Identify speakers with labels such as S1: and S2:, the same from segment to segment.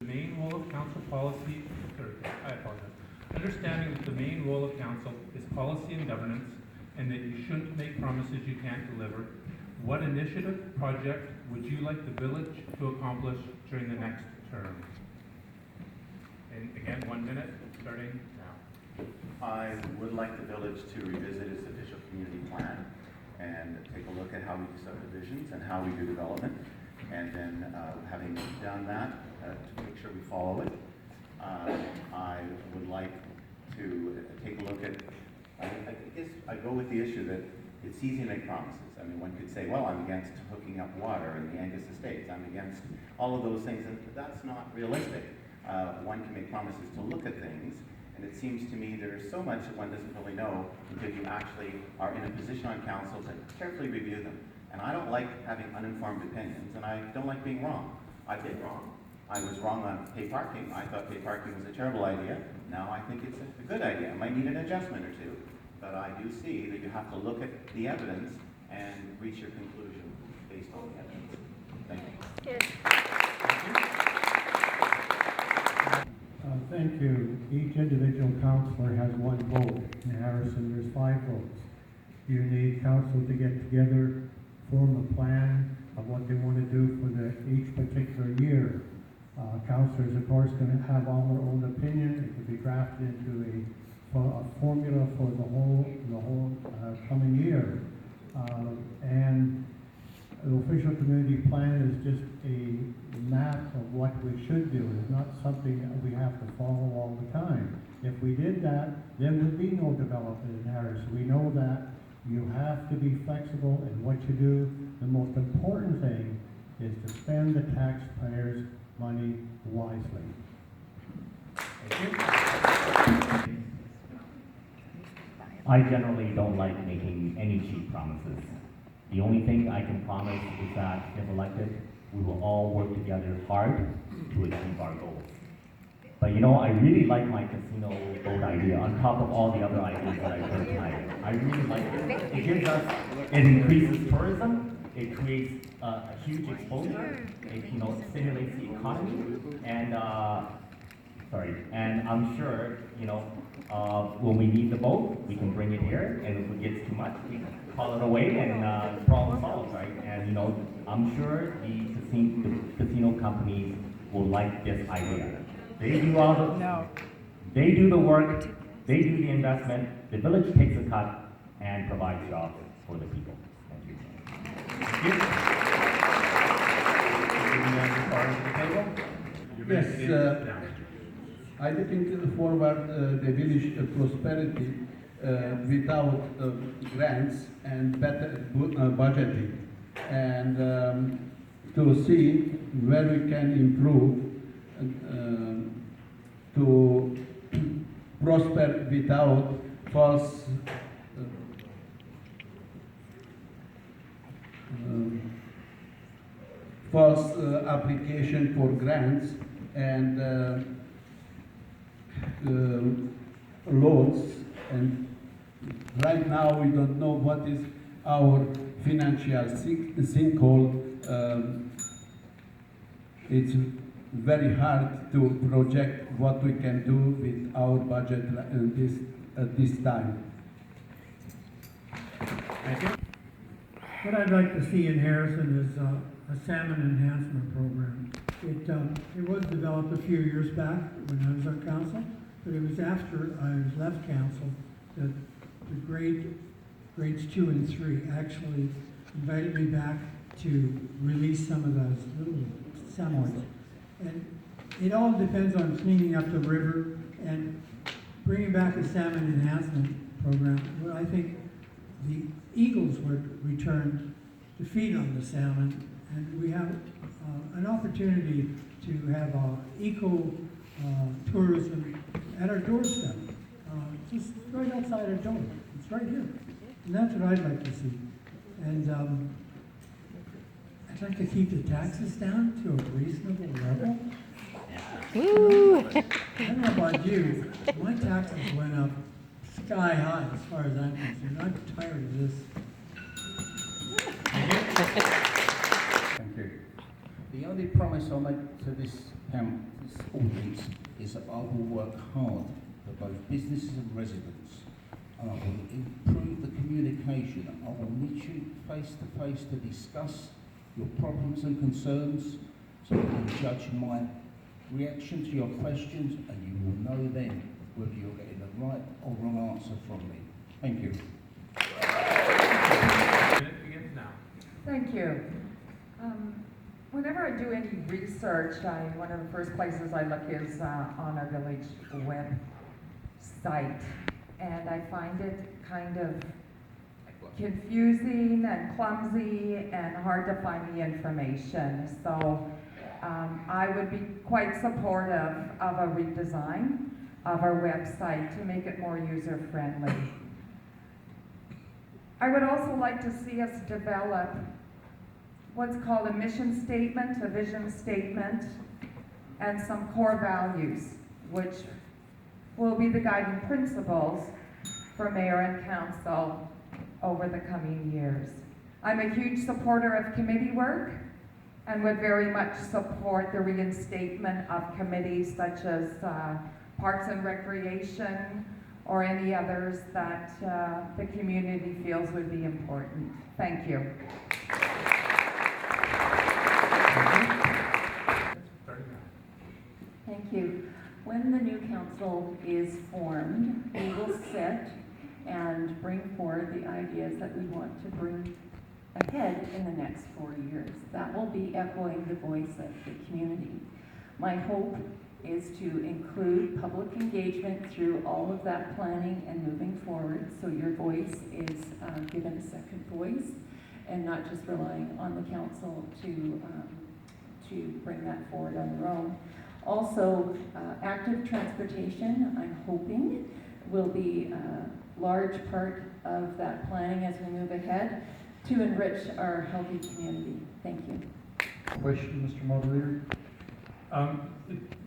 S1: The main role of council policy, I apologize. Understanding that the main role of council is policy and governance, and that you shouldn't make promises you can't deliver, what initiative, project would you like the village to accomplish during the next term? And again, 1 minute, starting now.
S2: I would like the village to revisit its official community plan and take a look at how we do subdivisions and how we do development. And then having done that, to make sure we follow it. I would like to take a look at, I guess I go with the issue that it's easy to make promises. I mean, one could say, well, I'm against hooking up water in the Angus Estates. I'm against all of those things, and that's not realistic. One can make promises to look at things, and it seems to me there's so much that one doesn't really know until you actually are in a position on council to carefully review them. And I don't like having uninformed opinions, and I don't like being wrong. I did wrong. I was wrong on pay parking. I thought pay parking was a terrible idea. Now I think it's a good idea. It might need an adjustment or two. But I do see that you have to look at the evidence and reach your conclusion based on the evidence. Thank you.
S3: Thank you. Each individual councillor has one vote. In Harrison, there's 5 votes. You need council to get together, form a plan of what they want to do for each particular year. Councillors, of course, going to have all their own opinion. It can be drafted into a formula for the whole coming year. And the official community plan is just a map of what we should do. It's not something that we have to follow all the time. If we did that, there would be no development in Harris. We know that you have to be flexible in what you do. The most important thing is to spend the taxpayers' money wisely.
S1: Thank you.
S4: I generally don't like making any cheap promises. The only thing I can promise is that if elected, we will all work together hard to achieve our goals. But you know, I really like my casino boat idea on top of all the other ideas that I've heard tonight. I really like it. It increases tourism, it creates a huge exposure, it stimulates the economy, and and I'm sure, when we need the boat, we can bring it here, and if it gets too much, we can call it away, and the problem solved, right? And I'm sure the casino companies will like this idea. They do they do the work, they do the investment, the village takes a cut and provides jobs for the people. Thank you.
S1: Thank you.
S5: Yes, I looking forward the village prosperity without grants and better budgeting, and to see where we can improve to prosper without false application for grants and loans. And right now we don't know what is our financial sinkhole. It's very hard to project what we can do with our budget at this time.
S1: Thank you.
S3: What I'd like to see in Harrison is a salmon enhancement program. It was developed a few years back when I was on council, but it was after I was left council that the grades 2 and 3 actually invited me back to release some of those little salmon. And it all depends on cleaning up the river and bringing back a salmon enhancement program. Well, I think the eagles would return to feed on the salmon, and we have an opportunity to have eco tourism at our doorstep, just right outside our door. It's right here, and that's what I'd like to see. And I'd like to keep the taxes down to a reasonable level. I don't know about you, my taxes went up sky high as far as I'm concerned. I'm tired of this.
S6: Thank you. The only promise I make to this audience is that I will work hard for both businesses and residents. And I will improve the communication. I will meet you face to face to discuss your problems and concerns so you can judge my reaction to your questions, and you will know then whether you're getting the right or wrong answer from me. Thank you.
S1: Minute begins now.
S7: Thank you. Whenever I do any research, one of the first places I look is on our village website, and I find it kind of confusing and clumsy and hard to find the information. So I would be quite supportive of a redesign of our website to make it more user-friendly. I would also like to see us develop what's called a mission statement, a vision statement, and some core values, which will be the guiding principles for mayor and council over the coming years. I'm a huge supporter of committee work and would very much support the reinstatement of committees such as Parks and Recreation or any others that the community feels would be important. Thank you.
S1: Starting now.
S8: Thank you. When the new council is formed, we will sit and bring forward the ideas that we want to bring ahead in the next 4 years. That will be echoing the voice of the community. My hope is to include public engagement through all of that planning and moving forward, so your voice is given a second voice and not just relying on the council to bring that forward on their own. Also, active transportation, I'm hoping, will be a large part of that planning as we move ahead to enrich our healthy community. Thank you.
S5: Question, Mr. Moderator?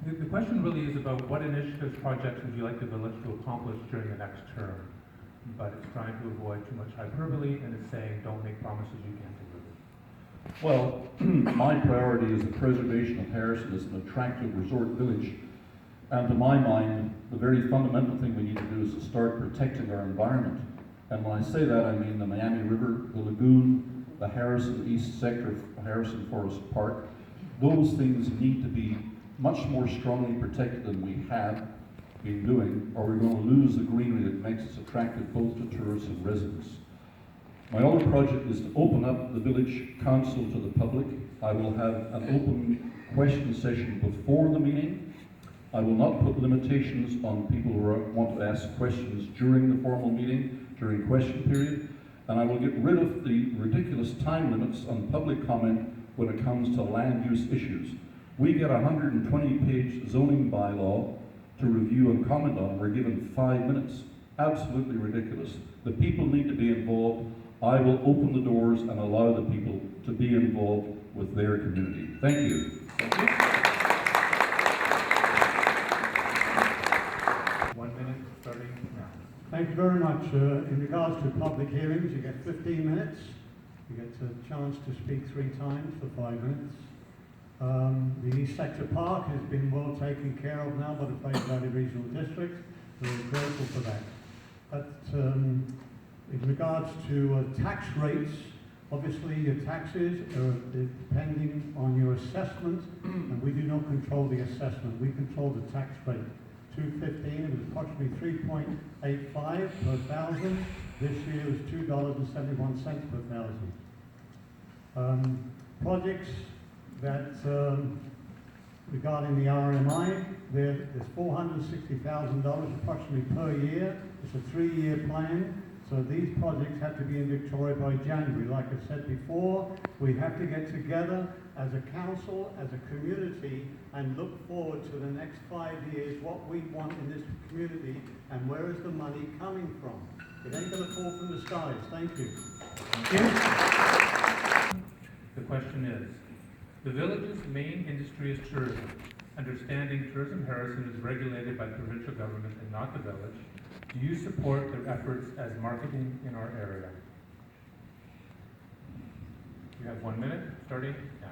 S1: The question really is about what initiatives, projects would you like the village to accomplish during the next term? But it's trying to avoid too much hyperbole, and it's saying don't make promises you can't deliver.
S9: Well, my priority is the preservation of Harrison as an attractive resort village. And to my mind, the very fundamental thing we need to do is to start protecting our environment. And when I say that, I mean the Miami River, the lagoon, the Harrison East sector of Harrison Forest Park. Those things need to be much more strongly protected than we have been doing, or we're going to lose the greenery that makes us attractive both to tourists and residents. My other project is to open up the village council to the public. I will have an open question session before the meeting. I will not put limitations on people who want to ask questions during the formal meeting, during question period, and I will get rid of the ridiculous time limits on public comment when it comes to land use issues. We get a 120-page zoning bylaw to review and comment on. We're given 5 minutes. Absolutely ridiculous. The people need to be involved. I will open the doors and allow the people to be involved with their community. Thank you.
S1: Thank you. 1 minute starting now.
S10: Thank you very much. In regards to public hearings, you get 15 minutes. You get a chance to speak 3 times for 5 minutes. The East Sector Park has been well taken care of now by the Fraser Valley Regional District, so we're grateful for that. But in regards to tax rates, obviously your taxes are depending on your assessment, and we do not control the assessment. We control the tax rate. 2015, it was approximately 3.85 per thousand. This year was $2.71 per thousand. Projects that regarding the RMI, there's $460,000 approximately per year. It's a 3-year plan. So these projects have to be in Victoria by January. Like I said before, we have to get together as a council, as a community, and look forward to the next 5 years, what we want in this community, and where is the money coming from. It ain't gonna fall from the skies. Thank you.
S1: Thank you. The question is, the village's main industry is tourism. Understanding Tourism Harrison is regulated by the provincial government and not the village. Do you support their efforts as marketing in our area? You have 1 minute, starting now.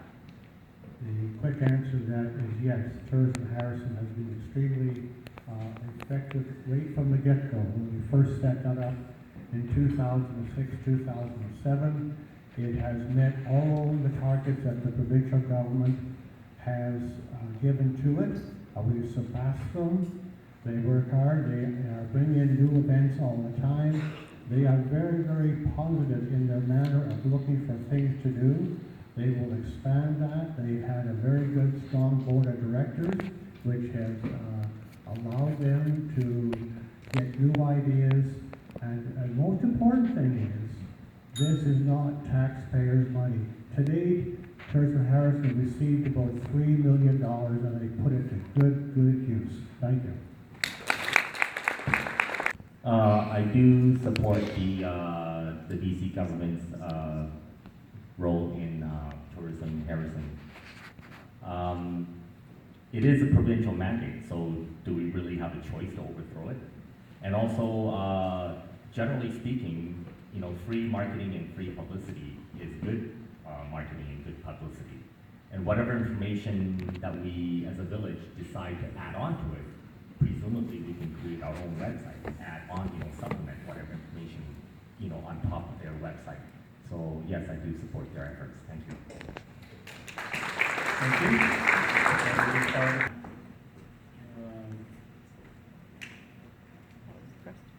S10: The quick answer to that is yes, Tourism Harrison has been extremely effective right from the get-go. When we first set that up in 2006, 2007, it has met all the targets that the provincial government has given to it. We've surpassed them. They work hard. They are bringing in new events all the time. They are very, very positive in their manner of looking for things to do. They will expand that. They've had a very good, strong board of directors, which has allowed them to get new ideas. And the most important thing is, this is not taxpayers' money. Today, Tourism Harrison received about $3 million, and they put it to good use. Thank you.
S4: I do support the BC government's role in Tourism Harrison. It is a provincial mandate, so do we really have a choice to overthrow it? And also, generally speaking, you know, free marketing and free publicity is good marketing and good publicity. And whatever information that we as a village decide to add on to it, presumably we can create our own website, add on, you know, supplement whatever information, you know, on top of their website. So yes, I do support their efforts. Thank you.
S1: Thank you.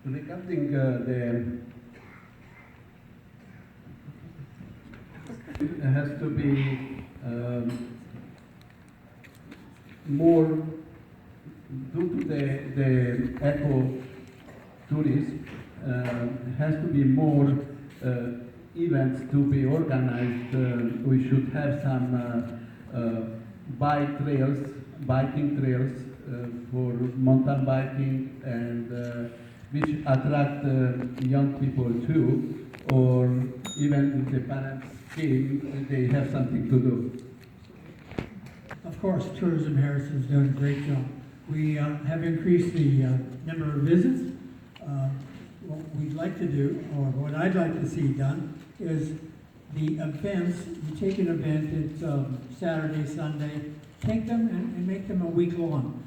S5: Regarding it has to be more due to the eco tourism. Has to be more events to be organized. We should have some biking trails for mountain biking, and which attract young people too, or even if the parents came, they have something to do.
S3: Of course, Tourism Harrison's done a great job. We have increased the number of visits. What we'd like to do, or what I'd like to see done, is the events. You take an event, it's Saturday, Sunday, take them and make them a week long.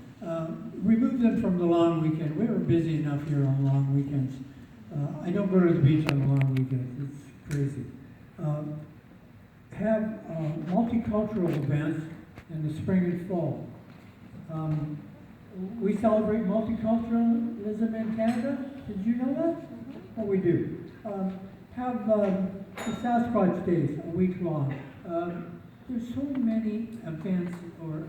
S3: Remove them from the long weekend. We were busy enough here on long weekends. I don't go to the beach on the long weekends. It's crazy. Have multicultural events in the spring and fall. We celebrate multiculturalism in Canada. Did you know that? Oh, we do. Have the Sasquatch Days a week long. There's so many events or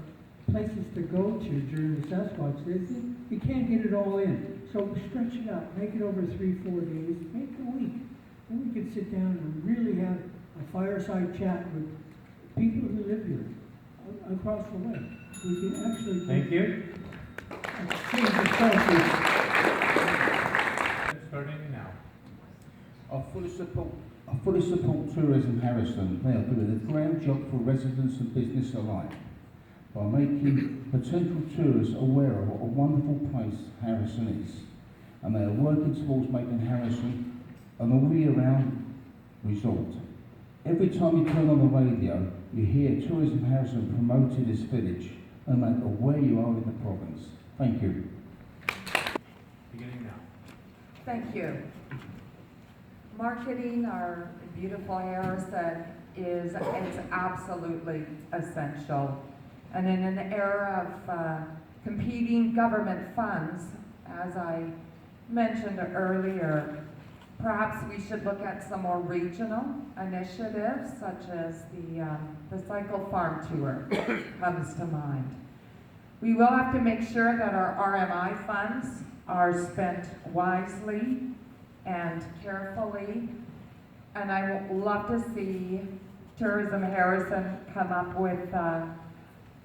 S3: places to go to during the Sasquatch Days. You can't get it all in. So stretch it out. Make it over 3-4 days. Make it a week. Then we can sit down and really have a fireside chat with people who live here across the way. We can actually
S1: Thank you.
S3: change the culture.
S1: Starting now.
S6: I fully support Tourism Harrison. They are doing a grand job for residents and business alike by making potential tourists aware of what a wonderful place Harrison is. And they are working towards making Harrison an all-year-round resort. Every time you turn on the radio, you hear Tourism Harrison promoting this village, no matter where you are in the province. Thank you.
S1: Beginning now.
S7: Thank you. Marketing our beautiful Harrison is absolutely essential. And in an era of competing government funds, as I mentioned earlier, perhaps we should look at some more regional initiatives, such as the Cycle Farm Tour comes to mind. We will have to make sure that our RMI funds are spent wisely and carefully, and I would love to see Tourism Harrison come up with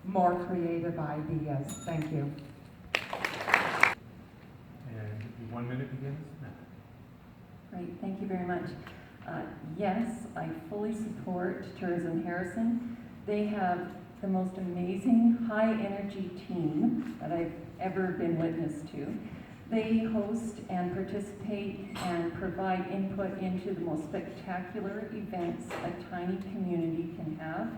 S7: more creative ideas. Thank you.
S1: And 1 minute begins now.
S8: Great, thank you very much. Yes, I fully support Tourism Harrison. They have the most amazing high-energy team that I've ever been witness to. They host and participate and provide input into the most spectacular events a tiny community can have.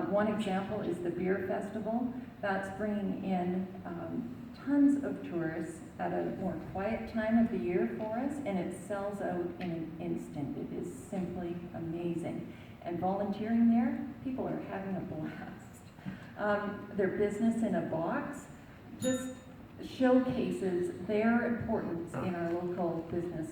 S8: One example is the Beer Festival. That's bringing in tons of tourists at a more quiet time of the year for us, and it sells out in an instant. It is simply amazing. And volunteering there, people are having a blast. Their business in a box just showcases their importance in our local business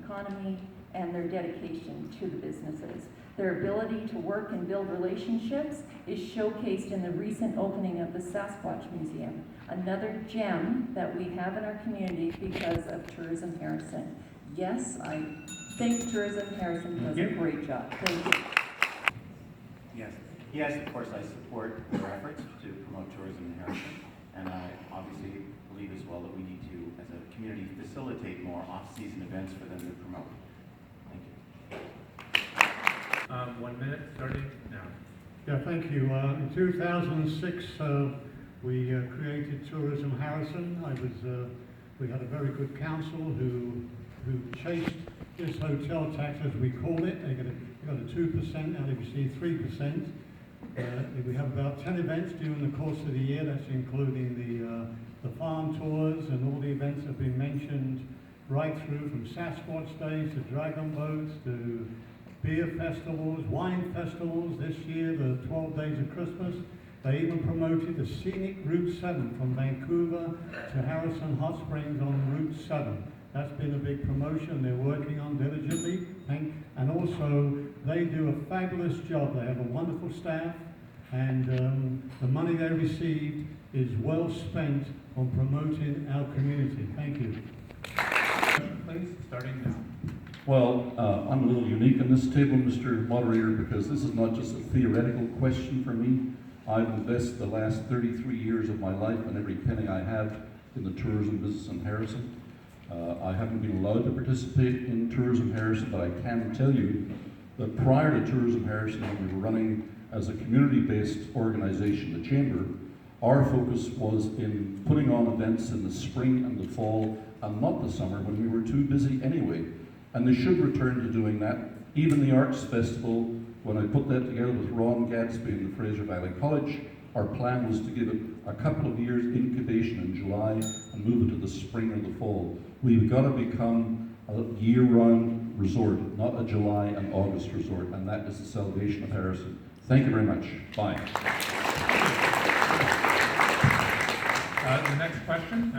S8: economy and their dedication to the businesses. Their ability to work and build relationships is showcased in the recent opening of the Sasquatch Museum, another gem that we have in our community because of Tourism Harrison. Yes, I think Tourism Harrison does a great job. Thank you.
S2: Yes, of course, I support their efforts to promote tourism in Harrison, and I obviously believe as well that we need to, as a community, facilitate more off-season events for them to promote. Thank you.
S1: 1 minute, starting now.
S10: Yeah, thank you. In 2006, we created Tourism Harrison. We had a very good council who chased this hotel tax, as we call it. They got a 2%, now they receive 3%. We have about 10 events during the course of the year. That's including the farm tours, and all the events have been mentioned right through, from Sasquatch Days to Dragon Boats to beer festivals, wine festivals. This year, the 12 Days of Christmas. They even promoted the scenic Route 7 from Vancouver to Harrison Hot Springs on Route 7. That's been a big promotion they're working on diligently. And also, they do a fabulous job. They have a wonderful staff, and the money they received is well spent on promoting our community. Thank you.
S1: Please, starting now.
S9: Well, I'm a little unique in this table, Mr. Moderator, because this is not just a theoretical question for me. I've invested the last 33 years of my life and every penny I have in the tourism business in Harrison. I haven't been allowed to participate in Tourism Harrison, but I can tell you that prior to Tourism Harrison, when we were running as a community-based organization, the Chamber, our focus was in putting on events in the spring and the fall, and not the summer when we were too busy anyway. And they should return to doing that. Even the Arts Festival, when I put that together with Ron Gadsby and the Fraser Valley College, our plan was to give it a couple of years incubation in July and move it to the spring or the fall. We've got to become a year-round resort, not a July and August resort, and that is the salvation of Harrison. Thank you very much. Bye.
S1: The next question.